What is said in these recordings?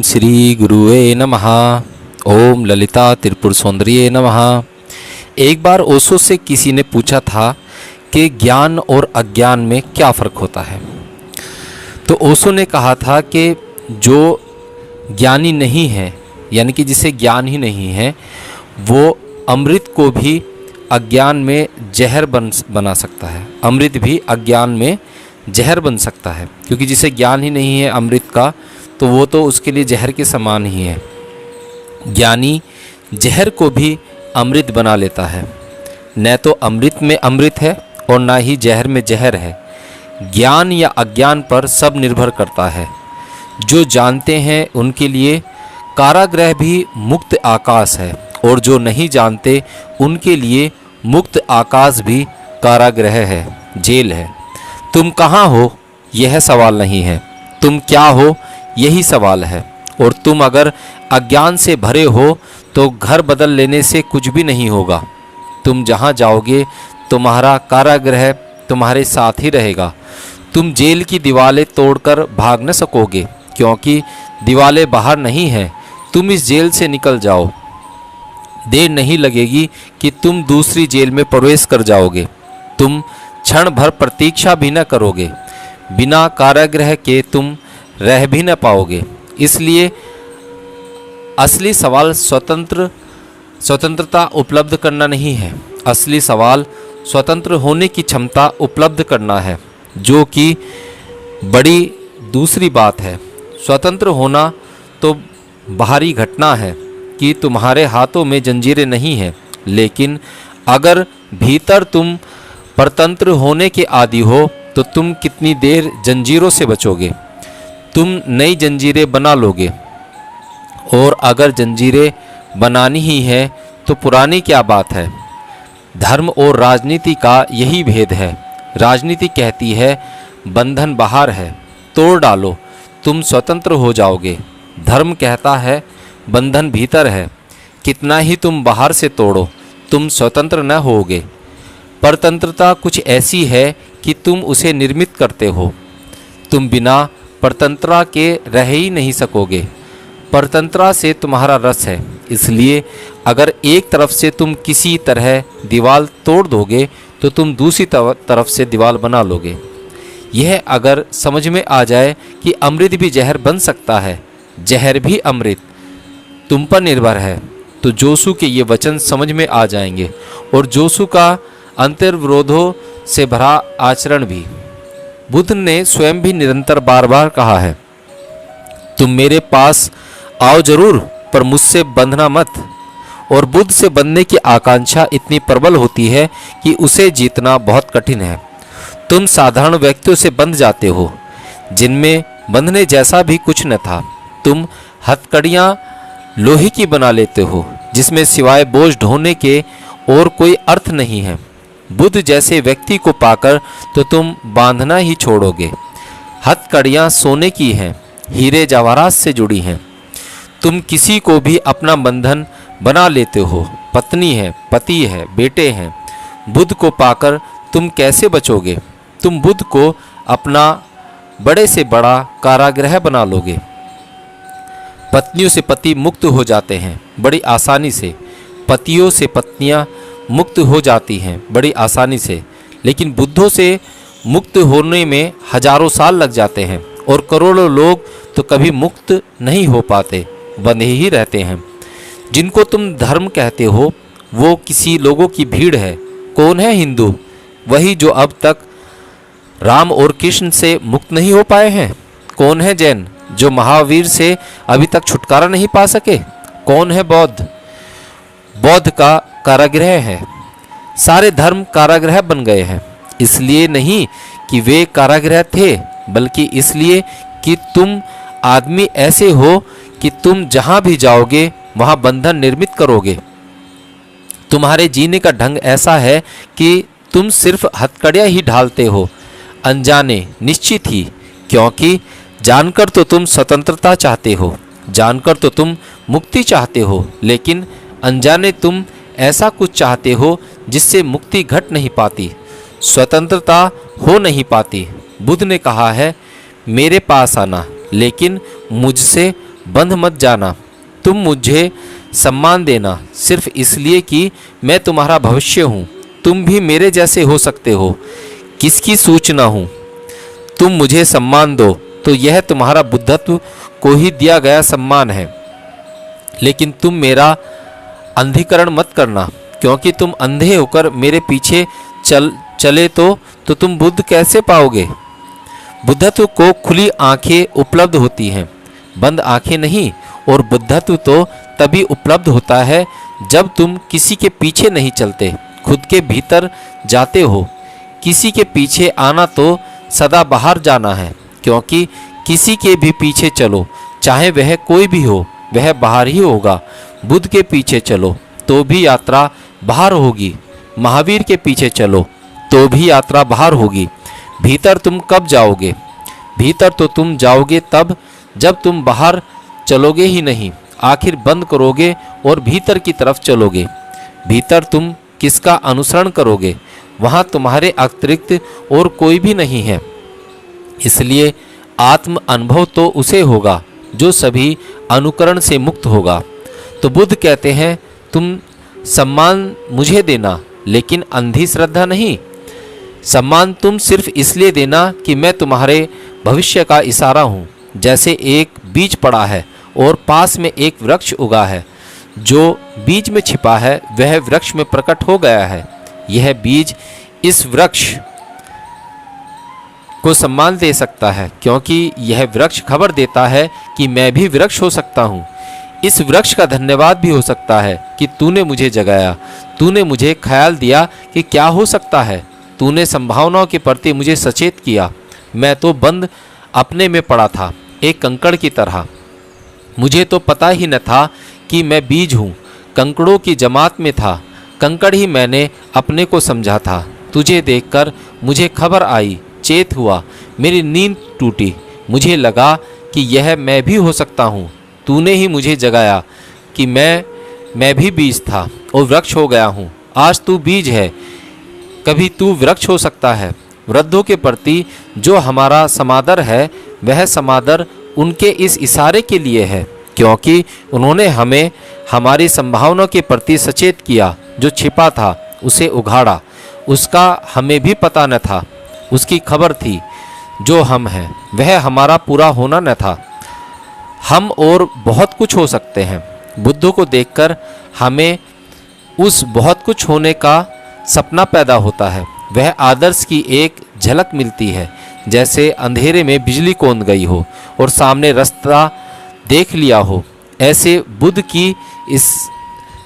ओम श्री गुरुवे नमः। ओम ललिता त्रिपुर सौंदर्ये नमः। एक बार ओशो से किसी ने पूछा था कि ज्ञान और अज्ञान में क्या फ़र्क होता है। तो ओशो ने कहा था कि जो ज्ञानी नहीं है, यानी कि जिसे ज्ञान ही नहीं है, वो अमृत को भी अज्ञान में जहर बना सकता है। अमृत भी अज्ञान में जहर बन सकता है, क्योंकि जिसे ज्ञान ही नहीं है अमृत का, तो वो तो उसके लिए जहर के समान ही है। ज्ञानी जहर को भी अमृत बना लेता है। न तो अमृत में अमृत है और ना ही जहर में जहर है। ज्ञान या अज्ञान पर सब निर्भर करता है। जो जानते हैं उनके लिए कारागृह भी मुक्त आकाश है, और जो नहीं जानते उनके लिए मुक्त आकाश भी कारागृह है, जेल है। तुम कहाँ हो यह सवाल नहीं है, तुम क्या हो यही सवाल है। और तुम अगर अज्ञान से भरे हो तो घर बदल लेने से कुछ भी नहीं होगा। तुम जहाँ जाओगे तुम्हारा कारागृह तुम्हारे साथ ही रहेगा। तुम जेल की दीवारें तोड़कर भाग न सकोगे, क्योंकि दीवारें बाहर नहीं हैं। तुम इस जेल से निकल जाओ, देर नहीं लगेगी कि तुम दूसरी जेल में प्रवेश कर जाओगे। तुम क्षण भर प्रतीक्षा भी न करोगे, बिना कारागृह के तुम रह भी न पाओगे। इसलिए असली सवाल स्वतंत्रता उपलब्ध करना नहीं है। असली सवाल स्वतंत्र होने की क्षमता उपलब्ध करना है, जो कि बड़ी दूसरी बात है। स्वतंत्र होना तो बाहरी घटना है कि तुम्हारे हाथों में जंजीरें नहीं हैं, लेकिन अगर भीतर तुम परतंत्र होने के आदी हो तो तुम कितनी देर जंजीरों से बचोगे। तुम नई जंजीरें बना लोगे, और अगर जंजीरें बनानी ही है तो पुरानी क्या बात है। धर्म और राजनीति का यही भेद है। राजनीति कहती है बंधन बाहर है, तोड़ डालो, तुम स्वतंत्र हो जाओगे। धर्म कहता है बंधन भीतर है, कितना ही तुम बाहर से तोड़ो तुम स्वतंत्र न होगे। परतंत्रता कुछ ऐसी है कि तुम उसे निर्मित करते हो। तुम बिना परतंत्रता के रह ही नहीं सकोगे। परतंत्रता से तुम्हारा रस है, इसलिए अगर एक तरफ से तुम किसी तरह दीवार तोड़ दोगे तो तुम दूसरी तरफ से दीवार बना लोगे। यह अगर समझ में आ जाए कि अमृत भी जहर बन सकता है, जहर भी अमृत तुम पर निर्भर है, तो जोशु के ये वचन समझ में आ जाएंगे, और जोशु का अंतर्विरोधों से भरा आचरण भी। बुद्ध ने स्वयं भी निरंतर बार बार कहा है, तुम मेरे पास आओ जरूर, पर मुझसे बंधना मत। और बुद्ध से बंधने की आकांक्षा इतनी प्रबल होती है कि उसे जीतना बहुत कठिन है। तुम साधारण व्यक्तियों से बंध जाते हो, जिनमें बंधने जैसा भी कुछ न था। तुम हथकड़ियाँ लोहे की बना लेते हो, जिसमें सिवाय बोझ ढोने के और कोई अर्थ नहीं है। बुद्ध जैसे व्यक्ति को पाकर तो तुम बांधना ही छोड़ोगे। हथकड़ियाँ सोने की हैं, हीरे जवाहरात से जुड़ी हैं। तुम किसी को भी अपना बंधन बना लेते हो, पत्नी है, पति है, बेटे हैं। बुद्ध को पाकर तुम कैसे बचोगे। तुम बुद्ध को अपना बड़े से बड़ा कारागृह बना लोगे। पत्नियों से पति मुक्त हो जाते हैं बड़ी आसानी से, पतियों से पत्नियां मुक्त हो जाती हैं बड़ी आसानी से, लेकिन बुद्धों से मुक्त होने में हजारों साल लग जाते हैं, और करोड़ों लोग तो कभी मुक्त नहीं हो पाते, बंधे ही रहते हैं। जिनको तुम धर्म कहते हो वो किसी लोगों की भीड़ है। कौन है हिंदू? वही जो अब तक राम और कृष्ण से मुक्त नहीं हो पाए हैं। कौन है जैन? जो महावीर से अभी तक छुटकारा नहीं पा सके। कौन है बौद्ध? बौद्ध का कारागृह है। सारे धर्म कारागृह बन गए हैं, इसलिए नहीं कि वे कारागृह थे, बल्कि इसलिए कि तुम आदमी ऐसे हो कि तुम जहां भी जाओगे वहां बंधन निर्मित करोगे। तुम्हारे जीने का ढंग ऐसा है कि तुम सिर्फ हथकड़ियाँ ही ढालते हो, अनजाने निश्चित ही, क्योंकि जानकर तो तुम स्वतंत्रता चाहते हो, जानकर तो तुम मुक्ति चाहते हो, लेकिन अनजाने तुम ऐसा कुछ चाहते हो जिससे मुक्ति घट नहीं पाती, स्वतंत्रता हो नहीं पाती। बुद्ध ने कहा है मेरे पास आना, लेकिन मुझसे बंध मत जाना। तुम मुझे सम्मान देना सिर्फ इसलिए कि मैं तुम्हारा भविष्य हूँ। तुम भी मेरे जैसे हो सकते हो, किसकी सूचना हूँ। तुम मुझे सम्मान दो तो यह तुम्हारा बुद्धत्व को ही दिया गया सम्मान है। लेकिन तुम मेरा अंधीकरण मत करना, क्योंकि तुम अंधे होकर मेरे पीछे चले तो तुम बुद्ध कैसे पाओगे। बुद्धत्व को खुली आंखें उपलब्ध होती हैं, बंद आंखें नहीं। और बुद्धत्व तो तभी उपलब्ध होता है जब तुम किसी के पीछे नहीं चलते, खुद के भीतर जाते हो। किसी के पीछे आना तो सदा बाहर जाना है, क्योंकि किसी के भी पीछे चलो, चाहे वह कोई भी हो, वह बाहर ही होगा। बुद्ध के पीछे चलो तो भी यात्रा बाहर होगी, महावीर के पीछे चलो तो भी यात्रा बाहर होगी। भीतर तुम कब जाओगे? भीतर तो तुम जाओगे तब जब तुम बाहर चलोगे ही नहीं, आखिर बंद करोगे और भीतर की तरफ चलोगे। भीतर तुम किसका अनुसरण करोगे? वहाँ तुम्हारे अतिरिक्त और कोई भी नहीं है। इसलिए आत्म अनुभव तो उसे होगा जो सभी अनुकरण से मुक्त होगा। तो बुद्ध कहते हैं, तुम सम्मान मुझे देना, लेकिन अंधी श्रद्धा नहीं। सम्मान तुम सिर्फ इसलिए देना कि मैं तुम्हारे भविष्य का इशारा हूँ। जैसे एक बीज पड़ा है और पास में एक वृक्ष उगा है, जो बीज में छिपा है वह वृक्ष में प्रकट हो गया है। यह बीज इस वृक्ष को सम्मान दे सकता है, क्योंकि यह वृक्ष खबर देता है कि मैं भी वृक्ष हो सकता हूँ। इस वृक्ष का धन्यवाद भी हो सकता है कि तूने मुझे जगाया, तूने मुझे ख्याल दिया कि क्या हो सकता है, तूने संभावनाओं के प्रति मुझे सचेत किया। मैं तो बंद अपने में पड़ा था, एक कंकड़ की तरह। मुझे तो पता ही न था कि मैं बीज हूँ, कंकड़ों की जमात में था। कंकड़ ही मैंने अपने को समझा था। तुझे देखकर मुझे खबर आई, चेत हुआ, मेरी नींद टूटी। मुझे लगा कि यह मैं भी हो सकता हूँ। तूने ही मुझे जगाया कि मैं भी बीज था और वृक्ष हो गया हूँ। आज तू बीज है, कभी तू वृक्ष हो सकता है। वृद्धों के प्रति जो हमारा समादर है, वह समादर उनके इस इशारे के लिए है, क्योंकि उन्होंने हमें हमारी संभावनाओं के प्रति सचेत किया। जो छिपा था उसे उघाड़ा, उसका हमें भी पता न था। उसकी खबर थी। जो हम हैं वह हमारा पूरा होना न था। हम और बहुत कुछ हो सकते हैं। बुद्धों को देखकर हमें उस बहुत कुछ होने का सपना पैदा होता है। वह आदर्श की एक झलक मिलती है, जैसे अंधेरे में बिजली कौंध गई हो और सामने रास्ता देख लिया हो। ऐसे बुद्ध की इस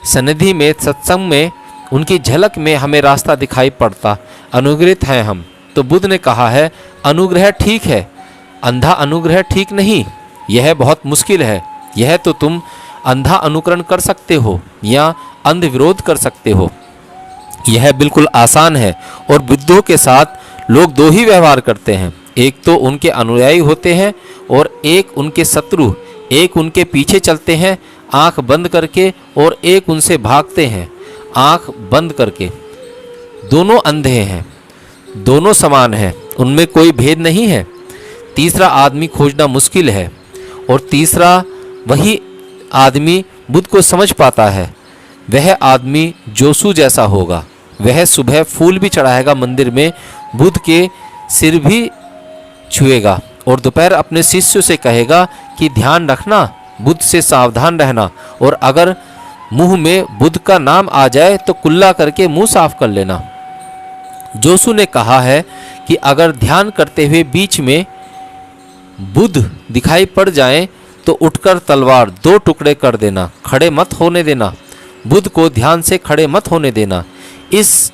सन्निधि में, सत्संग में, उनकी झलक में हमें रास्ता दिखाई पड़ता। अनुग्रहित हैं हम। तो बुद्ध ने कहा है, अनुग्रह ठीक है, अंधा अनुग्रह ठीक नहीं। यह बहुत मुश्किल है। यह तो तुम अंधा अनुकरण कर सकते हो या अंध विरोध कर सकते हो। यह बिल्कुल आसान है। और बुद्धों के साथ लोग दो ही व्यवहार करते हैं, एक तो उनके अनुयायी होते हैं और एक उनके शत्रु। एक उनके पीछे चलते हैं आंख बंद करके और एक उनसे भागते हैं आंख बंद करके। दोनों अंधे हैं, दोनों समान हैं, उनमें कोई भेद नहीं है। तीसरा आदमी खोजना मुश्किल है और तीसरा वही आदमी बुद्ध को समझ पाता है। वह आदमी जोसू जैसा होगा। वह सुबह फूल भी चढ़ाएगा मंदिर में, बुद्ध के सिर भी छुएगा और दोपहर अपने शिष्यों से कहेगा कि ध्यान रखना, बुद्ध से सावधान रहना, और अगर मुंह में बुद्ध का नाम आ जाए तो कुल्ला करके मुंह साफ कर लेना। जोसू ने कहा है कि अगर ध्यान करते हुए बीच में बुद्ध दिखाई पड़ जाए तो उठकर तलवार दो टुकड़े कर देना, खड़े मत होने देना। बुद्ध को ध्यान से खड़े मत होने देना। इस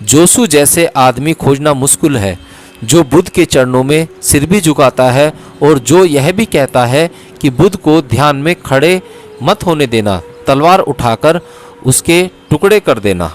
जोसू जैसे आदमी खोजना मुश्किल है, जो बुद्ध के चरणों में सिर भी झुकाता है और जो यह भी कहता है कि बुद्ध को ध्यान में खड़े मत होने देना, तलवार उठाकर उसके टुकड़े कर देना।